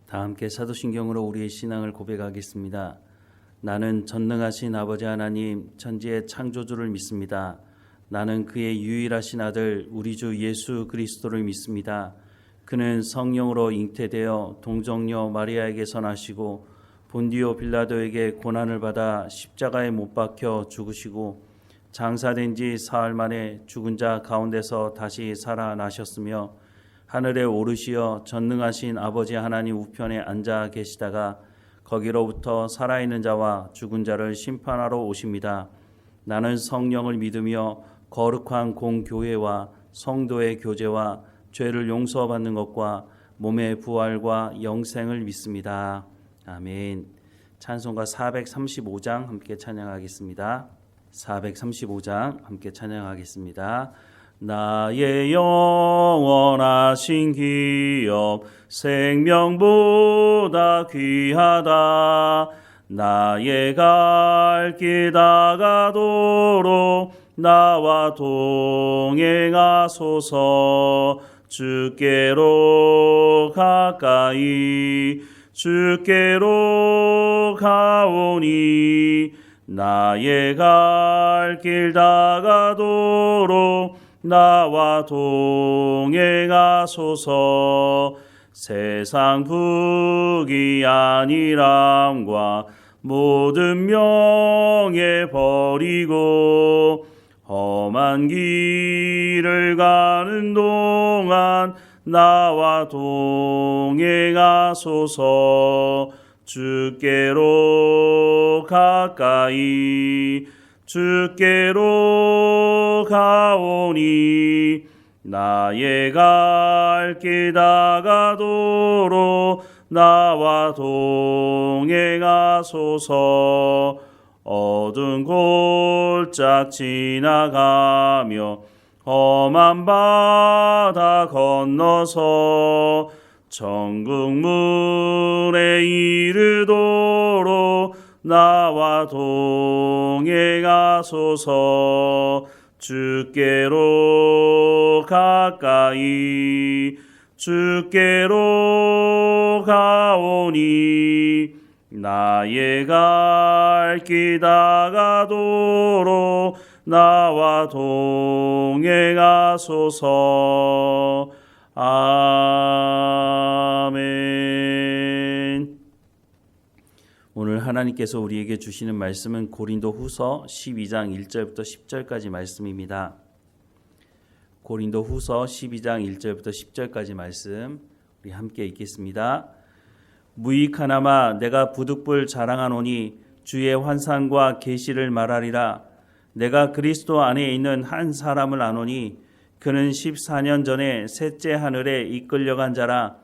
다 함께 사도신경으로 우리의 신앙을 고백하겠습니다. 나는 전능하신 아버지 하나님 천지의 창조주를 믿습니다. 나는 그의 유일하신 아들 우리 주 예수 그리스도를 믿습니다. 그는 성령으로 잉태되어 동정녀 마리아에게서 나시고 본디오 빌라도에게 고난을 받아 십자가에 못 박혀 죽으시고 장사된 지 사흘 만에 죽은 자 가운데서 다시 살아나셨으며 하늘에 오르시어 전능하신 아버지 하나님 우편에 앉아 계시다가 거기로부터 살아있는 자와 죽은 자를 심판하러 오십니다. 나는 성령을 믿으며 거룩한 공교회와 성도의 교제와 죄를 용서받는 것과 몸의 부활과 영생을 믿습니다. 아멘. 찬송가 435장 함께 찬양하겠습니다. 435장 함께 찬양하겠습니다. 나의 영원하신 기업 생명보다 귀하다. 나의 갈 길 다가도록 나와 동행하소서. 주께로 가까이 주께로 가오니 나의 갈 길 다가도록 나와 동행하소서. 세상 부귀 안일함과 모든 명예 버리고 험한 길을 가는 동안 나와 동행하소서. 주께로 가까이 주께로 가오니 나의 갈 길 다가도록 나와 동행하소서. 어두운 골짝 지나가며 험한 바다 건너서 천국 문에 이르도록 나와 동행하소서. 주께로 가까이 주께로 가오니 나의 갈 길 다가도록 나와 동행하소서. 아멘. 오늘 하나님께서 우리에게 주시는 말씀은 고린도후서 12장 1절부터 10절까지 말씀입니다. 고린도후서 12장 1절부터 10절까지 말씀 우리 함께 읽겠습니다. 무익하나마 내가 부득불 자랑하노니 주의 환상과 계시를 말하리라. 내가 그리스도 안에 있는 한 사람을 아노니 그는 14년 전에 셋째 하늘에 이끌려간 자라.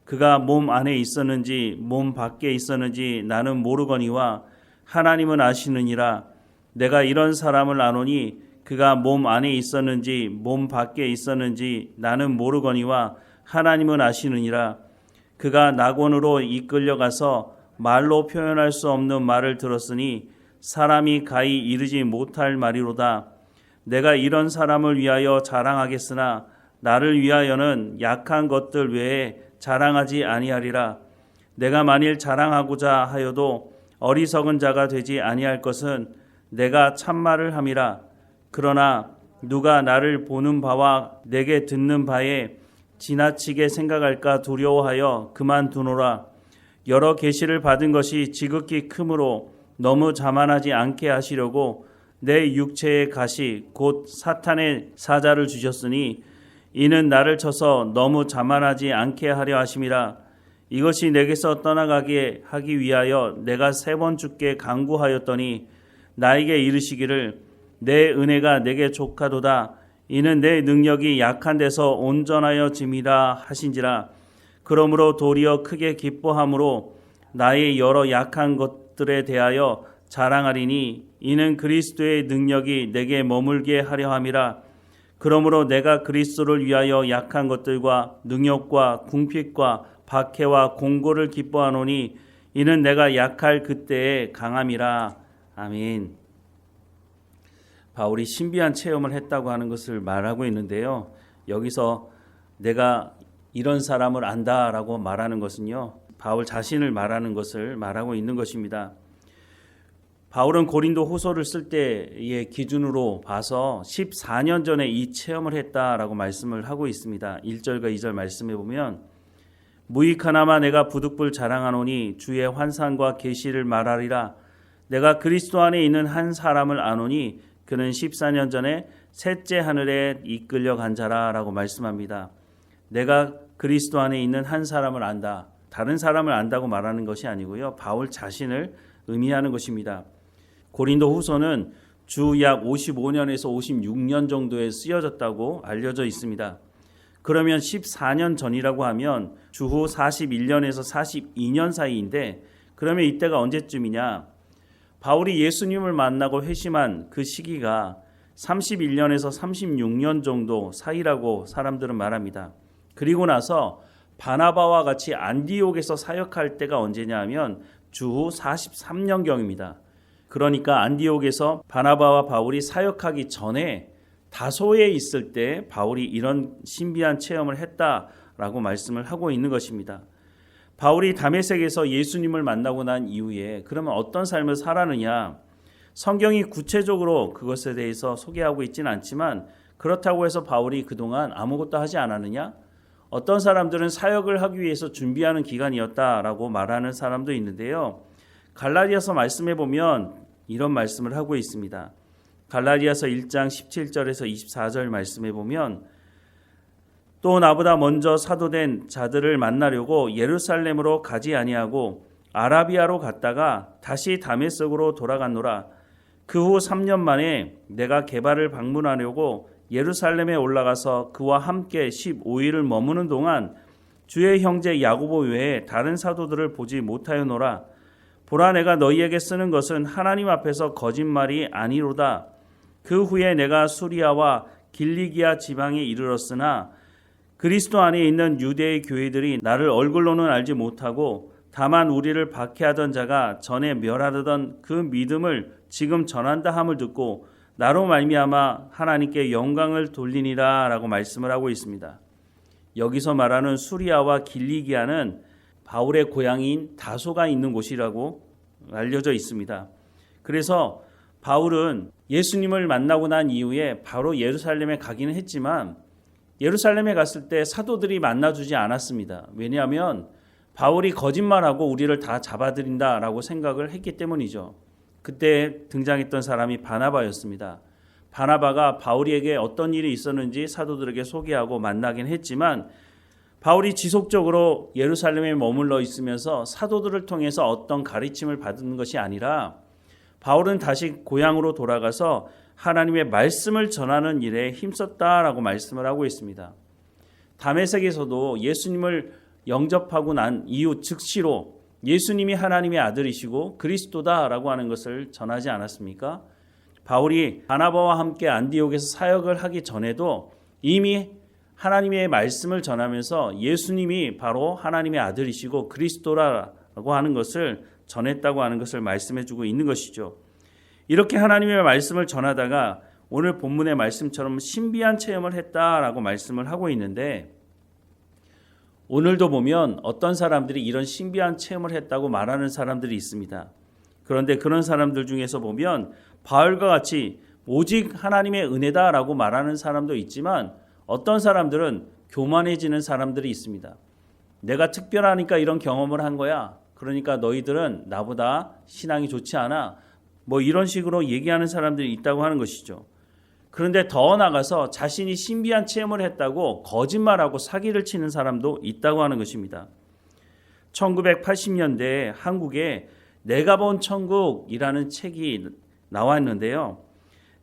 그가 몸 안에 있었는지 몸 밖에 있었는지 나는 모르거니와 하나님은 아시느니라. 내가 이런 사람을 아노니 그가 몸 안에 있었는지 몸 밖에 있었는지 나는 모르거니와 하나님은 아시느니라. 그가 낙원으로 이끌려가서 말로 표현할 수 없는 말을 들었으니 사람이 가히 이르지 못할 말이로다. 내가 이런 사람을 위하여 자랑하겠으나 나를 위하여는 약한 것들 외에 자랑하지 아니하리라. 내가 만일 자랑하고자 하여도 어리석은 자가 되지 아니할 것은 내가 참말을 함이라. 그러나 누가 나를 보는 바와 내게 듣는 바에 지나치게 생각할까 두려워하여 그만두노라. 여러 계시를 받은 것이 지극히 크므로 너무 자만하지 않게 하시려고 내 육체의 가시 곧 사탄의 사자를 주셨으니 이는 나를 쳐서 너무 자만하지 않게 하려 하심이라. 이것이 내게서 떠나가게 하기 위하여 내가 3번 주께 간구하였더니 나에게 이르시기를 내 은혜가 내게 족하도다. 이는 내 능력이 약한 데서 온전하여 짐이라 하신지라. 그러므로 도리어 크게 기뻐함으로 나의 여러 약한 것들에 대하여 자랑하리니 이는 그리스도의 능력이 내게 머물게 하려 함이라. 그러므로 내가 그리스도를 위하여 약한 것들과 능욕과 궁핍과 박해와 공고를 기뻐하노니 이는 내가 약할 그때에 강함이라. 아멘. 바울이 신비한 체험을 했다고 하는 것을 말하고 있는데요. 여기서 내가 이런 사람을 안다라고 말하는 것은요, 바울 자신을 말하는 것을 말하고 있는 것입니다. 바울은 고린도 후서를 쓸 때의 기준으로 봐서 14년 전에 이 체험을 했다라고 말씀을 하고 있습니다. 1절과 2절 말씀해 보면 무익하나마 내가 부득불 자랑하노니 주의 환상과 계시를 말하리라. 내가 그리스도 안에 있는 한 사람을 아노니 그는 14년 전에 셋째 하늘에 이끌려 간 자라라고 말씀합니다. 내가 그리스도 안에 있는 한 사람을 안다. 다른 사람을 안다고 말하는 것이 아니고요. 바울 자신을 의미하는 것입니다. 고린도 후서는 주 약 55년에서 56년 정도에 쓰여졌다고 알려져 있습니다. 그러면 14년 전이라고 하면 주후 41년에서 42년 사이인데 그러면 이때가 언제쯤이냐? 바울이 예수님을 만나고 회심한 그 시기가 31년에서 36년 정도 사이라고 사람들은 말합니다. 그리고 나서 바나바와 같이 안디옥에서 사역할 때가 언제냐 하면 주후 43년경입니다. 그러니까 안디옥에서 바나바와 바울이 사역하기 전에 다소에 있을 때 바울이 이런 신비한 체험을 했다라고 말씀을 하고 있는 것입니다. 바울이 다메섹에서 예수님을 만나고 난 이후에 그러면 어떤 삶을 살았느냐? 성경이 구체적으로 그것에 대해서 소개하고 있지는 않지만 그렇다고 해서 바울이 그동안 아무것도 하지 않았느냐? 어떤 사람들은 사역을 하기 위해서 준비하는 기간이었다라고 말하는 사람도 있는데요. 갈라디아서 말씀해 보면 이런 말씀을 하고 있습니다. 갈라디아서 1장 17절에서 24절 말씀해 보면 또 나보다 먼저 사도된 자들을 만나려고 예루살렘으로 가지 아니하고 아라비아로 갔다가 다시 다메섹으로 돌아갔노라. 그 후 3년 만에 내가 게바를 방문하려고 예루살렘에 올라가서 그와 함께 15일을 머무는 동안 주의 형제 야고보 외에 다른 사도들을 보지 못하였노라. 보라 내가 너희에게 쓰는 것은 하나님 앞에서 거짓말이 아니로다. 그 후에 내가 수리아와 길리기아 지방에 이르렀으나 그리스도 안에 있는 유대의 교회들이 나를 얼굴로는 알지 못하고 다만 우리를 박해하던 자가 전에 멸하려던 그 믿음을 지금 전한다 함을 듣고 나로 말미암아 하나님께 영광을 돌리니라 라고 말씀을 하고 있습니다. 여기서 말하는 수리아와 길리기아는 바울의 고향인 다소가 있는 곳이라고 알려져 있습니다. 그래서 바울은 예수님을 만나고 난 이후에 바로 예루살렘에 가기는 했지만 예루살렘에 갔을 때 사도들이 만나주지 않았습니다. 왜냐하면 바울이 거짓말하고 우리를 다 잡아들인다라고 생각을 했기 때문이죠. 그때 등장했던 사람이 바나바였습니다. 바나바가 바울에게 어떤 일이 있었는지 사도들에게 소개하고 만나긴 했지만 바울이 지속적으로 예루살렘에 머물러 있으면서 사도들을 통해서 어떤 가르침을 받는 것이 아니라 바울은 다시 고향으로 돌아가서 하나님의 말씀을 전하는 일에 힘썼다라고 말씀을 하고 있습니다. 다메섹에서도 예수님을 영접하고 난 이후 즉시로 예수님이 하나님의 아들이시고 그리스도다라고 하는 것을 전하지 않았습니까? 바울이 바나바와 함께 안디옥에서 사역을 하기 전에도 이미 하나님의 말씀을 전하면서 예수님이 바로 하나님의 아들이시고 그리스도라고 하는 것을 전했다고 하는 것을 말씀해주고 있는 것이죠. 이렇게 하나님의 말씀을 전하다가 오늘 본문의 말씀처럼 신비한 체험을 했다라고 말씀을 하고 있는데 오늘도 보면 어떤 사람들이 이런 신비한 체험을 했다고 말하는 사람들이 있습니다. 그런데 그런 사람들 중에서 보면 바울과 같이 오직 하나님의 은혜다라고 말하는 사람도 있지만 어떤 사람들은 교만해지는 사람들이 있습니다. 내가 특별하니까 이런 경험을 한 거야. 그러니까 너희들은 나보다 신앙이 좋지 않아. 뭐 이런 식으로 얘기하는 사람들이 있다고 하는 것이죠. 그런데 더 나아가서 자신이 신비한 체험을 했다고 거짓말하고 사기를 치는 사람도 있다고 하는 것입니다. 1980년대에 한국에 내가 본 천국이라는 책이 나왔는데요.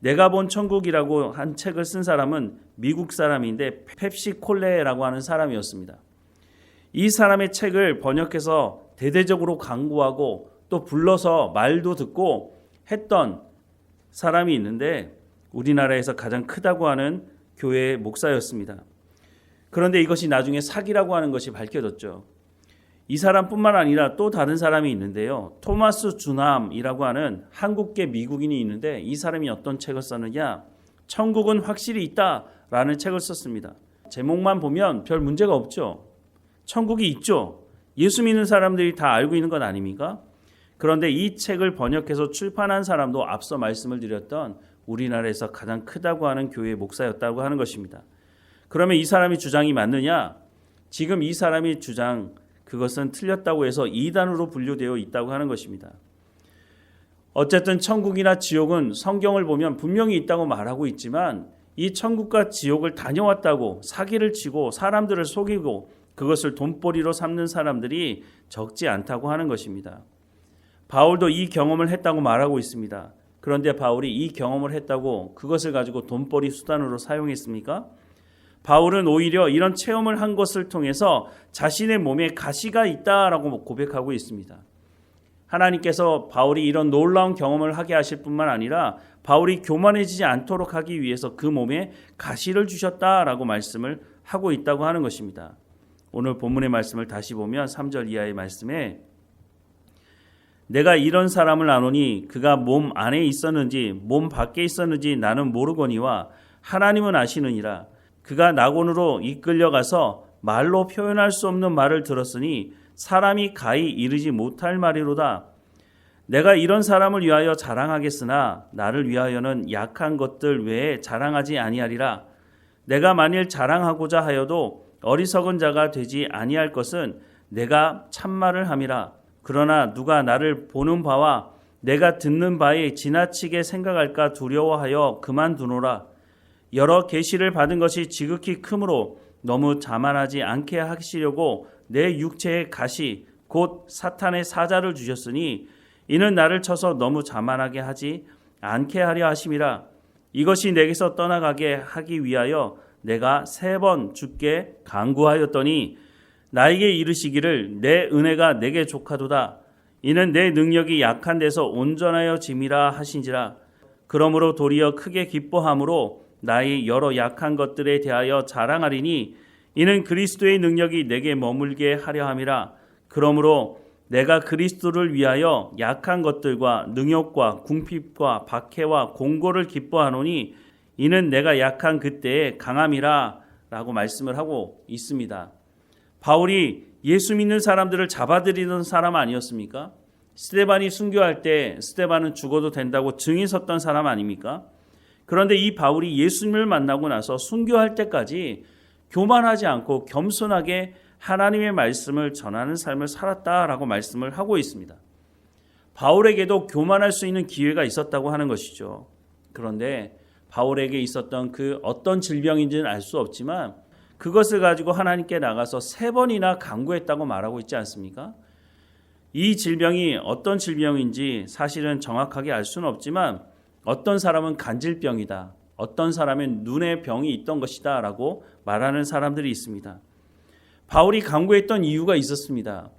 내가 본 천국이라고 한 책을 쓴 사람은 미국 사람인데 펩시 콜레라고 하는 사람이었습니다. 이 사람의 책을 번역해서 대대적으로 광고하고 또 불러서 말도 듣고 했던 사람이 있는데 우리나라에서 가장 크다고 하는 교회의 목사였습니다. 그런데 이것이 나중에 사기라고 하는 것이 밝혀졌죠. 이 사람뿐만 아니라 또 다른 사람이 있는데요. 토마스 주남이라고 하는 한국계 미국인이 있는데 이 사람이 어떤 책을 썼느냐? 천국은 확실히 있다라는 책을 썼습니다. 제목만 보면 별 문제가 없죠. 천국이 있죠. 예수 믿는 사람들이 다 알고 있는 것 아닙니까? 그런데 이 책을 번역해서 출판한 사람도 앞서 말씀을 드렸던 우리나라에서 가장 크다고 하는 교회 목사였다고 하는 것입니다. 그러면 이 사람이 주장이 맞느냐? 지금 이 사람이 주장, 그것은 틀렸다고 해서 이단으로 분류되어 있다고 하는 것입니다. 어쨌든 천국이나 지옥은 성경을 보면 분명히 있다고 말하고 있지만 이 천국과 지옥을 다녀왔다고 사기를 치고 사람들을 속이고 그것을 돈벌이로 삼는 사람들이 적지 않다고 하는 것입니다. 바울도 이 경험을 했다고 말하고 있습니다. 그런데 바울이 이 경험을 했다고 그것을 가지고 돈벌이 수단으로 사용했습니까? 바울은 오히려 이런 체험을 한 것을 통해서 자신의 몸에 가시가 있다라고 고백하고 있습니다. 하나님께서 바울이 이런 놀라운 경험을 하게 하실 뿐만 아니라 바울이 교만해지지 않도록 하기 위해서 그 몸에 가시를 주셨다라고 말씀을 하고 있다고 하는 것입니다. 오늘 본문의 말씀을 다시 보면 3절 이하의 말씀에 내가 이런 사람을 아노니 그가 몸 안에 있었는지 몸 밖에 있었는지 나는 모르거니와 하나님은 아시느니라. 그가 낙원으로 이끌려가서 말로 표현할 수 없는 말을 들었으니 사람이 가히 이르지 못할 말이로다. 내가 이런 사람을 위하여 자랑하겠으나 나를 위하여는 약한 것들 외에 자랑하지 아니하리라. 내가 만일 자랑하고자 하여도 어리석은 자가 되지 아니할 것은 내가 참말을 함이라. 그러나 누가 나를 보는 바와 내가 듣는 바에 지나치게 생각할까 두려워하여 그만두노라. 여러 계시를 받은 것이 지극히 크므로 너무 자만하지 않게 하시려고 내 육체의 가시 곧 사탄의 사자를 주셨으니 이는 나를 쳐서 너무 자만하게 하지 않게 하려 하심이라. 이것이 내게서 떠나가게 하기 위하여 내가 3번 주께 간구하였더니 나에게 이르시기를 내 은혜가 내게 족하도다. 이는 내 능력이 약한 데서 온전하여 짐이라 하신지라. 그러므로 도리어 크게 기뻐함으로 나의 여러 약한 것들에 대하여 자랑하리니 이는 그리스도의 능력이 내게 머물게 하려 함이라. 그러므로 내가 그리스도를 위하여 약한 것들과 능욕과 궁핍과 박해와 공고를 기뻐하노니 이는 내가 약한 그때의 강함이라 라고 말씀을 하고 있습니다. 바울이 예수 믿는 사람들을 잡아들이던 사람 아니었습니까? 스데반이 순교할 때 스데반은 죽어도 된다고 증인 섰던 사람 아닙니까? 그런데 이 바울이 예수님을 만나고 나서 순교할 때까지 교만하지 않고 겸손하게 하나님의 말씀을 전하는 삶을 살았다라고 말씀을 하고 있습니다. 바울에게도 교만할 수 있는 기회가 있었다고 하는 것이죠. 그런데 바울에게 있었던 그 어떤 질병인지는 알 수 없지만 그것을 가지고 하나님께 나가서 3번이나 간구했다고 말하고 있지 않습니까? 이 질병이 어떤 질병인지 사실은 정확하게 알 수는 없지만 어떤 사람은 간질병이다, 어떤 사람은 눈의 병이 있던 것이다 라고 말하는 사람들이 있습니다. 바울이 간구했던 이유가 있었습니다.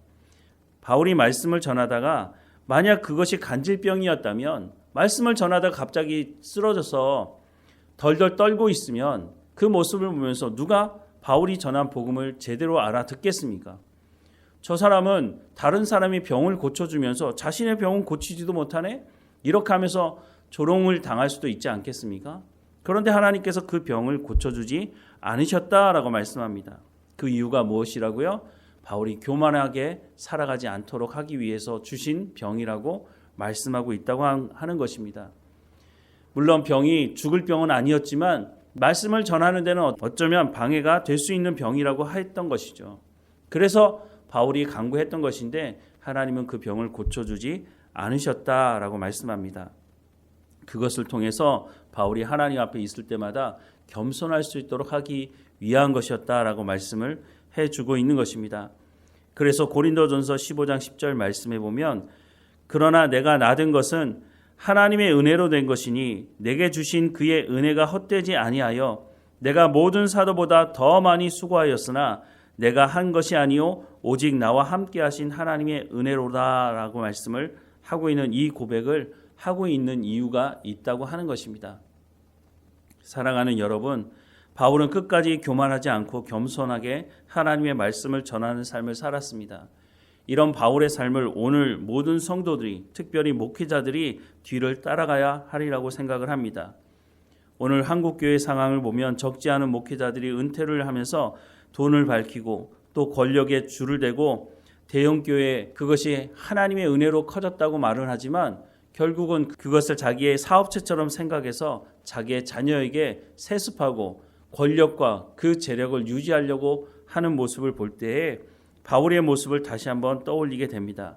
바울이 말씀을 전하다가 만약 그것이 간질병이었다면 말씀을 전하다가 갑자기 쓰러져서 덜덜 떨고 있으면 그 모습을 보면서 누가 바울이 전한 복음을 제대로 알아듣겠습니까? 저 사람은 다른 사람이 병을 고쳐주면서 자신의 병은 고치지도 못하네? 이렇게 하면서 조롱을 당할 수도 있지 않겠습니까? 그런데 하나님께서 그 병을 고쳐주지 않으셨다라고 말씀합니다. 그 이유가 무엇이라고요? 바울이 교만하게 살아가지 않도록 하기 위해서 주신 병이라고 말씀하고 있다고 하는 것입니다. 물론 병이 죽을 병은 아니었지만 말씀을 전하는 데는 어쩌면 방해가 될 수 있는 병이라고 했던 것이죠. 그래서 바울이 간구했던 것인데 하나님은 그 병을 고쳐주지 않으셨다라고 말씀합니다. 그것을 통해서 바울이 하나님 앞에 있을 때마다 겸손할 수 있도록 하기 위한 것이었다라고 말씀을 해주고 있는 것입니다. 그래서 고린도전서 15장 10절 말씀에 보면 그러나 내가 낳은 것은 하나님의 은혜로 된 것이니 내게 주신 그의 은혜가 헛되지 아니하여 내가 모든 사도보다 더 많이 수고하였으나 내가 한 것이 아니요 오직 나와 함께 하신 하나님의 은혜로다라고 말씀을 하고 있는 이 고백을 하고 있는 이유가 있다고 하는 것입니다. 사랑하는 여러분, 바울은 끝까지 교만하지 않고 겸손하게 하나님의 말씀을 전하는 삶을 살았습니다. 이런 바울의 삶을 오늘 모든 성도들이, 특별히 목회자들이 뒤를 따라가야 하리라고 생각을 합니다. 오늘 한국교회 상황을 보면 적지 않은 목회자들이 은퇴를 하면서 돈을 밝히고 또 권력에 줄을 대고 대형교회 그것이 하나님의 은혜로 커졌다고 말은 하지만 결국은 그것을 자기의 사업체처럼 생각해서 자기의 자녀에게 세습하고 권력과 그 재력을 유지하려고 하는 모습을 볼 때에 바울의 모습을 다시 한번 떠올리게 됩니다.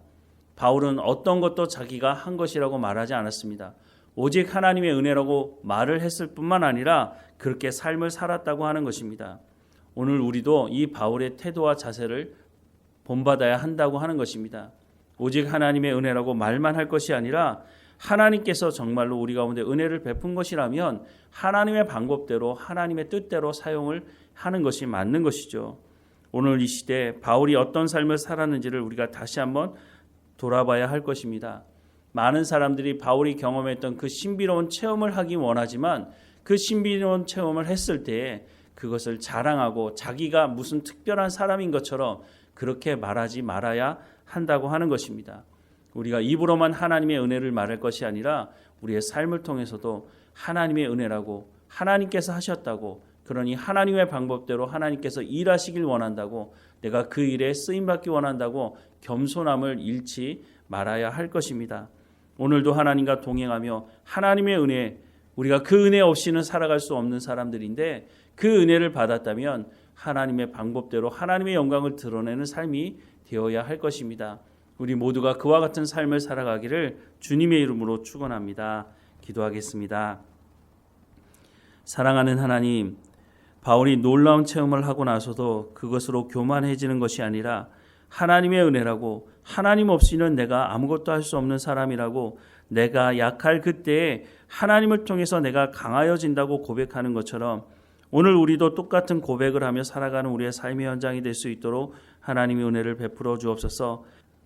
바울은 어떤 것도 자기가 한 것이라고 말하지 않았습니다. 오직 하나님의 은혜라고 말을 했을 뿐만 아니라 그렇게 삶을 살았다고 하는 것입니다. 오늘 우리도 이 바울의 태도와 자세를 본받아야 한다고 하는 것입니다. 오직 하나님의 은혜라고 말만 할 것이 아니라 하나님께서 정말로 우리 가운데 은혜를 베푼 것이라면 하나님의 방법대로 하나님의 뜻대로 사용을 하는 것이 맞는 것이죠. 오늘 이 시대에 바울이 어떤 삶을 살았는지를 우리가 다시 한번 돌아봐야 할 것입니다. 많은 사람들이 바울이 경험했던 그 신비로운 체험을 하기 원하지만 그 신비로운 체험을 했을 때에 그것을 자랑하고 자기가 무슨 특별한 사람인 것처럼 그렇게 말하지 말아야 한다고 하는 것입니다. 우리가 입으로만 하나님의 은혜를 말할 것이 아니라 우리의 삶을 통해서도 하나님의 은혜라고 하나님께서 하셨다고 그러니 하나님의 방법대로 하나님께서 일하시길 원한다고 내가 그 일에 쓰임받기 원한다고 겸손함을 잃지 말아야 할 것입니다. 오늘도 하나님과 동행하며 하나님의 은혜 우리가 그 은혜 없이는 살아갈 수 없는 사람들인데 그 은혜를 받았다면 하나님의 방법대로 하나님의 영광을 드러내는 삶이 되어야 할 것입니다. 우리 모두가 그와 같은 삶을 살아가기를 주님의 이름으로 축원합니다. 기도하겠습니다. 사랑하는 하나님, 바울이 놀라운 체험을 하고 나서도 그것으로 교만해지는 것이 아니라 하나님의 은혜라고 하나님 없이는 내가 아무것도 할 수 없는 사람이라고 내가 약할 그때에 하나님을 통해서 내가 강하여진다고 고백하는 것처럼 오늘 우리도 똑같은 고백을 하며 살아가는 우리의 삶의 현장이 될 수 있도록 하나님의 은혜를 베풀어 주옵소서.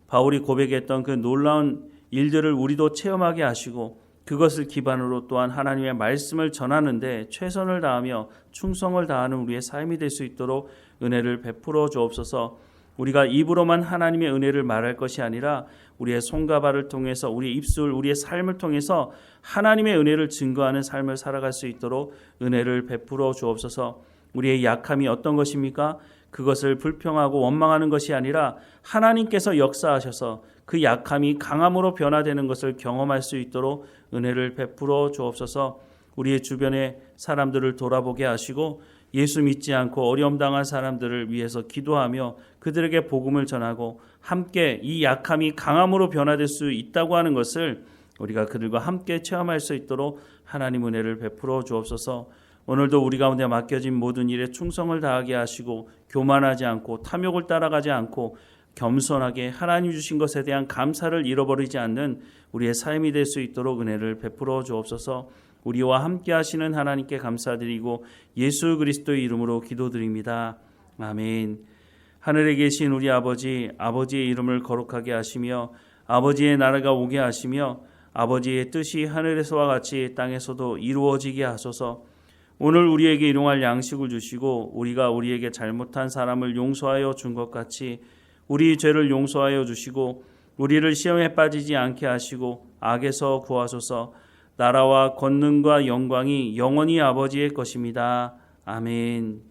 바울이 고백했던 그 놀라운 일들을 우리도 체험하게 하시고 그것을 기반으로 또한 하나님의 말씀을 전하는데 최선을 다하며 충성을 다하는 우리의 삶이 될 수 있도록 은혜를 베풀어 주옵소서. 우리가 입으로만 하나님의 은혜를 말할 것이 아니라 우리의 손과 발을 통해서 우리의 입술, 우리의 삶을 통해서 하나님의 은혜를 증거하는 삶을 살아갈 수 있도록 은혜를 베풀어 주옵소서. 우리의 약함이 어떤 것입니까? 그것을 불평하고 원망하는 것이 아니라 하나님께서 역사하셔서 그 약함이 강함으로 변화되는 것을 경험할 수 있도록 은혜를 베풀어 주옵소서. 우리의 주변의 사람들을 돌아보게 하시고 예수 믿지 않고 어려움 당한 사람들을 위해서 기도하며 그들에게 복음을 전하고 함께 이 약함이 강함으로 변화될 수 있다고 하는 것을 우리가 그들과 함께 체험할 수 있도록 하나님 은혜를 베풀어 주옵소서. 오늘도 우리 가운데 맡겨진 모든 일에 충성을 다하게 하시고 교만하지 않고 탐욕을 따라가지 않고 겸손하게 하나님 주신 것에 대한 감사를 잃어버리지 않는 우리의 삶이 될 수 있도록 은혜를 베풀어 주옵소서. 우리와 함께 하시는 하나님께 감사드리고 예수 그리스도의 이름으로 기도드립니다. 아멘. 하늘에 계신 우리 아버지, 아버지의 이름을 거룩하게 하시며 아버지의 나라가 오게 하시며 아버지의 뜻이 하늘에서와 같이 땅에서도 이루어지게 하소서. 오늘 우리에게 일용할 양식을 주시고 우리가 우리에게 잘못한 사람을 용서하여 준 것 같이 우리 죄를 용서하여 주시고 우리를 시험에 빠지지 않게 하시고 악에서 구하소서. 나라와 권능과 영광이 영원히 아버지의 것입니다. 아멘.